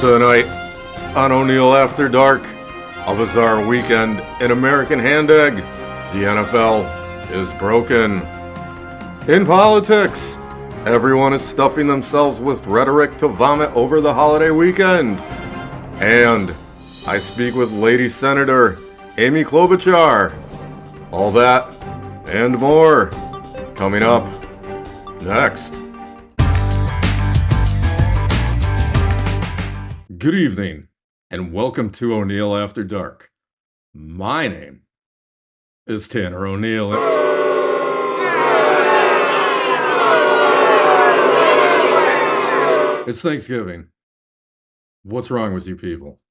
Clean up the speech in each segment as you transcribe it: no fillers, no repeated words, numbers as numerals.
Tonight on ONEIL After Dark, a bizarre weekend in American Hand-Egg. The NFL is broken. In politics, everyone is stuffing themselves with rhetoric to vomit over the holiday weekend. And I speak with Lady Senator Amy Klobuchar. All that and more coming up next. Good evening, and welcome to ONEIL After Dark. My name is Tanner O'Neill. It's Thanksgiving. What's wrong with you people?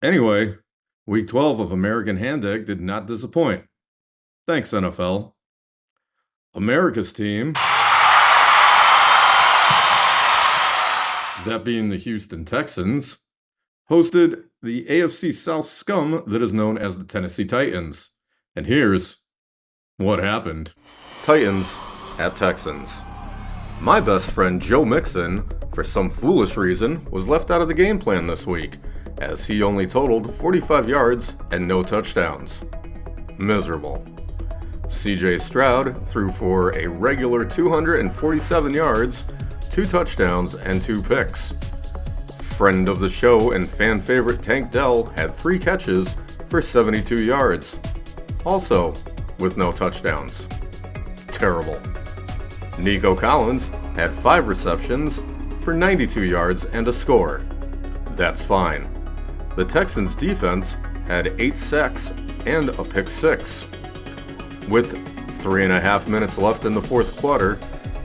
Anyway, Week 12 of American Hand-Egg did not disappoint. Thanks, NFL. America's team, that being the Houston Texans, hosted the AFC South scum that is known as the Tennessee Titans. And here's what happened. Titans at Texans. My best friend Joe Mixon, for some foolish reason, was left out of the game plan this week, as he only totaled 45 yards and no touchdowns. Miserable. CJ Stroud threw for a regular 247 yards, 2 touchdowns, and 2 picks. Friend of the show and fan favorite Tank Dell had 3 catches for 72 yards, also with no touchdowns. Terrible. Nico Collins had 5 receptions for 92 yards and a score. That's fine. The Texans defense had 8 sacks and a pick 6. With 3.5 minutes left in the fourth quarter,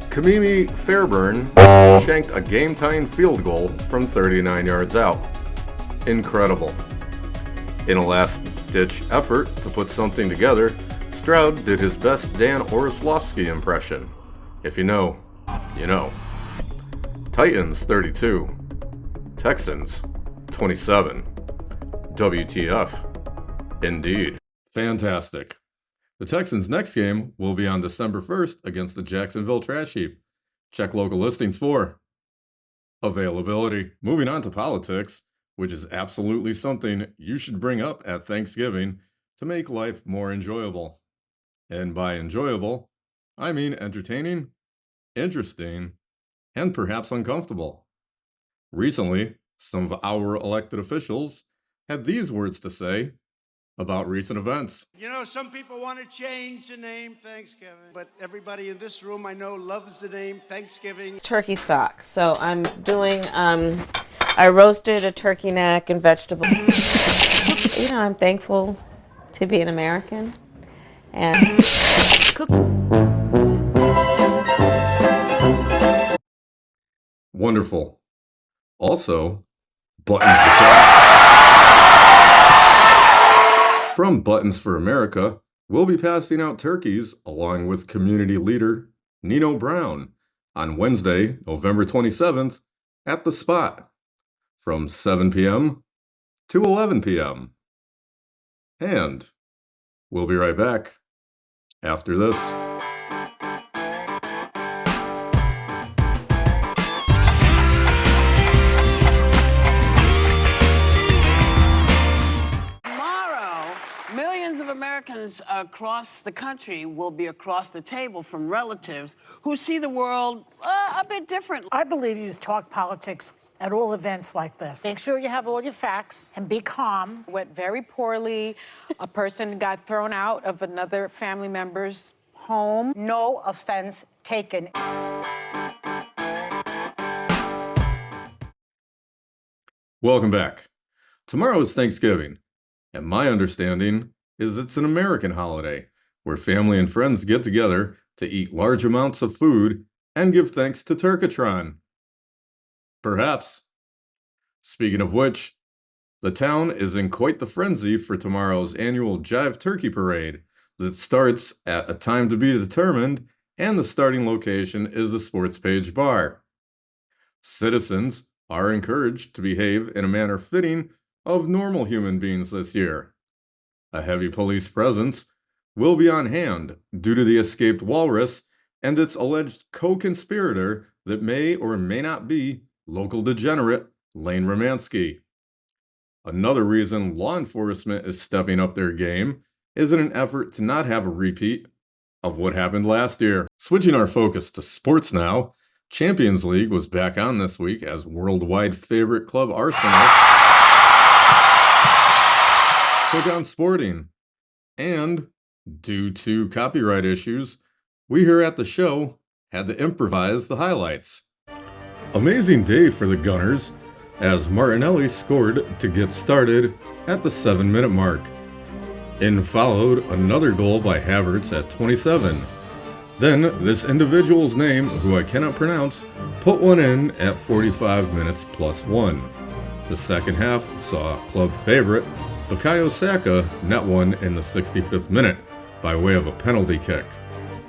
Kamimi Fairburn shanked a game-tying field goal from 39 yards out. Incredible. In a last-ditch effort to put something together, Stroud did his best Dan Orlovsky impression. If you know, you know. Titans 32. Texans 27. WTF. Indeed. Fantastic. The Texans' next game will be on December 1st against the Jacksonville Trash Heap. Check local listings for availability. Moving on to politics, which is absolutely something you should bring up at Thanksgiving to make life more enjoyable. And by enjoyable, I mean entertaining, interesting, and perhaps uncomfortable. Recently, some of our elected officials had these words to say about recent events. You know, some people want to change the name Thanksgiving, but everybody in this room I know loves the name Thanksgiving. Turkey stock. So I'm doing, I roasted a turkey neck and vegetables. You know, I'm thankful to be an American. And Wonderful. Also, buttons for From Buttons for America, we'll be passing out turkeys along with community leader Nino Brown on Wednesday, November 27th at The Spot from 7 p.m. to 11 p.m. And we'll be right back after this. Americans across the country will be across the table from relatives who see the world a bit different. I believe you just talk politics at all events like this. Make sure you have all your facts and be calm. Went very poorly. A person got thrown out of another family member's home. No offense taken. Welcome back. Tomorrow is Thanksgiving, and my understanding is it's an American holiday where family and friends get together to eat large amounts of food and give thanks to Turkatron. Perhaps. Speaking of which, the town is in quite the frenzy for tomorrow's annual Jive Turkey Parade that starts at a time to be determined, and the starting location is the Sports Page Bar. Citizens are encouraged to behave in a manner fitting of normal human beings this year. A heavy police presence will be on hand due to the escaped walrus and its alleged co-conspirator that may or may not be local degenerate Lane Romansky. Another reason law enforcement is stepping up their game is in an effort to not have a repeat of what happened last year. Switching our focus to sports now, Champions League was back on this week as worldwide favorite club Arsenal took on Sporting. And due to copyright issues, we here at the show had to improvise the highlights. Amazing day for the Gunners as Martinelli scored to get started at the 7-minute mark. In followed another goal by Havertz at 27. Then this individual's name, who I cannot pronounce, put one in at 45 minutes plus 1. The second half saw club favorite Bukayo Saka net one in the 65th minute by way of a penalty kick.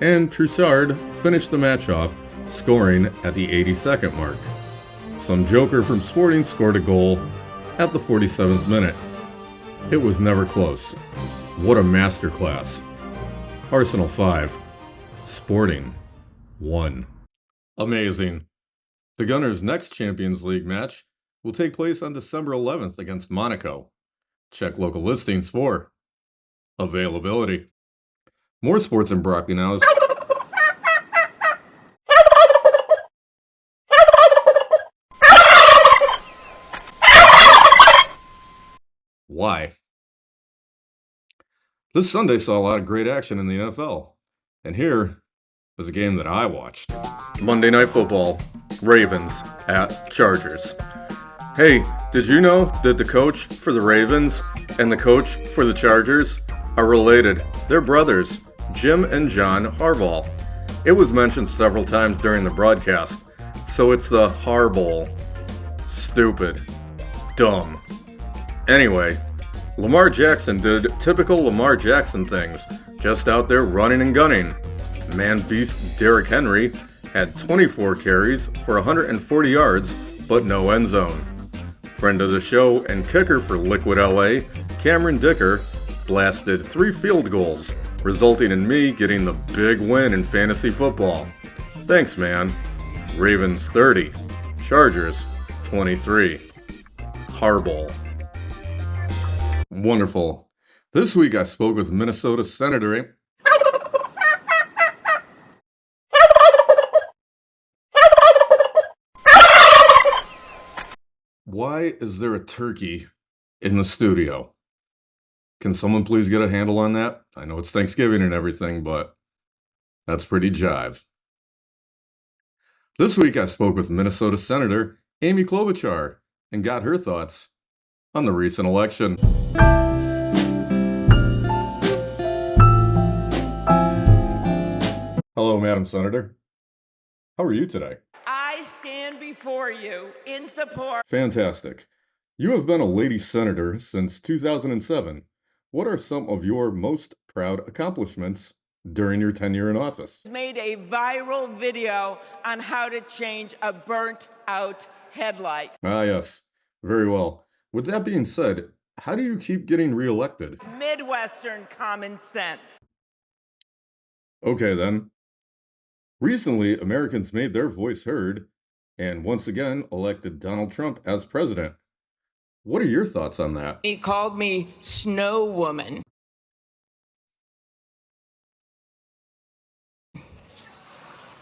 And Trossard finished the match off, scoring at the 82nd mark. Some joker from Sporting scored a goal at the 47th minute. It was never close. What a masterclass. Arsenal 5, Sporting 1. Amazing. The Gunners' next Champions League match will take place on December 11th against Monaco. Check local listings for availability. More sports and broccoli now. Why? This Sunday saw a lot of great action in the NFL. And here is a game that I watched. Monday Night Football, Ravens at Chargers. Hey, did you know that the coach for the Ravens and the coach for the Chargers are related? They're brothers, Jim and John Harbaugh. It was mentioned several times during the broadcast, so it's the Harbaugh. Stupid. Dumb. Anyway, Lamar Jackson did typical Lamar Jackson things, just out there running and gunning. Man-beast Derrick Henry had 24 carries for 140 yards, but no end zone. Friend of the show and kicker for Liquid LA, Cameron Dicker, blasted 3 field goals, resulting in me getting the big win in fantasy football. Thanks, man. Ravens 30, Chargers 23. Harbaugh. Wonderful. This week I spoke with Minnesota Senator Why is there a turkey in the studio? Can someone please get a handle on that? I know it's Thanksgiving and everything, but that's pretty jive. This week I spoke with Minnesota Senator Amy Klobuchar and got her thoughts on the recent election. Hello, Madam Senator. How are you today? I stand before you in support. Fantastic. You have been a lady senator since 2007. What are some of your most proud accomplishments during your tenure in office? Made a viral video on how to change a burnt out headlight. Ah, yes. Very well. With that being said, how do you keep getting reelected? Midwestern common sense. Okay, then. Recently, Americans made their voice heard and once again elected Donald Trump as president. What are your thoughts on that? He called me Snow Woman.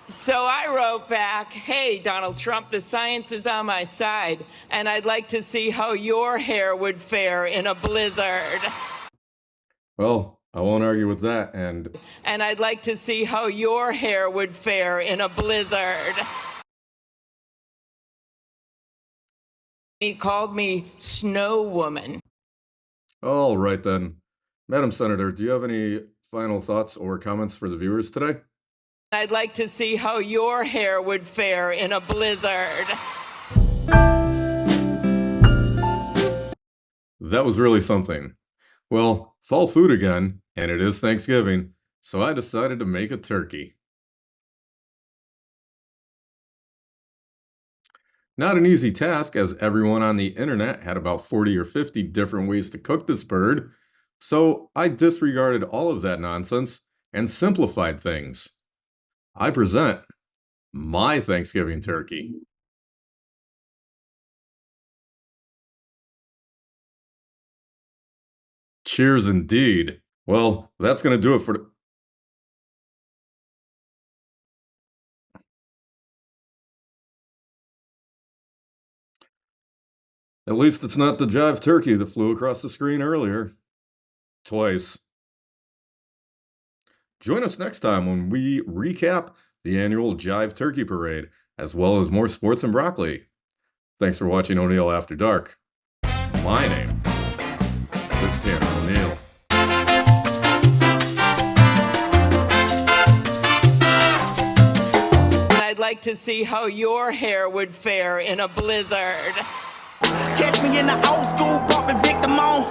So I wrote back, hey, Donald Trump, the science is on my side, and I'd like to see how your hair would fare in a blizzard. Well, I won't argue with that, and I'd like to see how your hair would fare in a blizzard. He called me Snow Woman. all right then. Madam Senator, do you have any final thoughts or comments for the viewers today? I'd like to see how your hair would fare in a blizzard. That was really something. Well, fall food again, and it is Thanksgiving, so I decided to make a turkey. Not an easy task, as everyone on the internet had about 40 or 50 different ways to cook this bird, so I disregarded all of that nonsense and simplified things. I present my Thanksgiving turkey. Cheers indeed. Well, that's going to do it for... At least it's not the jive turkey that flew across the screen earlier. Twice. Join us next time when we recap the annual Jive Turkey Parade, as well as more sports and broccoli. Thanks for watching ONEIL After Dark. My name is Tanner O'Neill. I'd like to see how your hair would fare in a blizzard. Catch me in the old school bumping Victim on.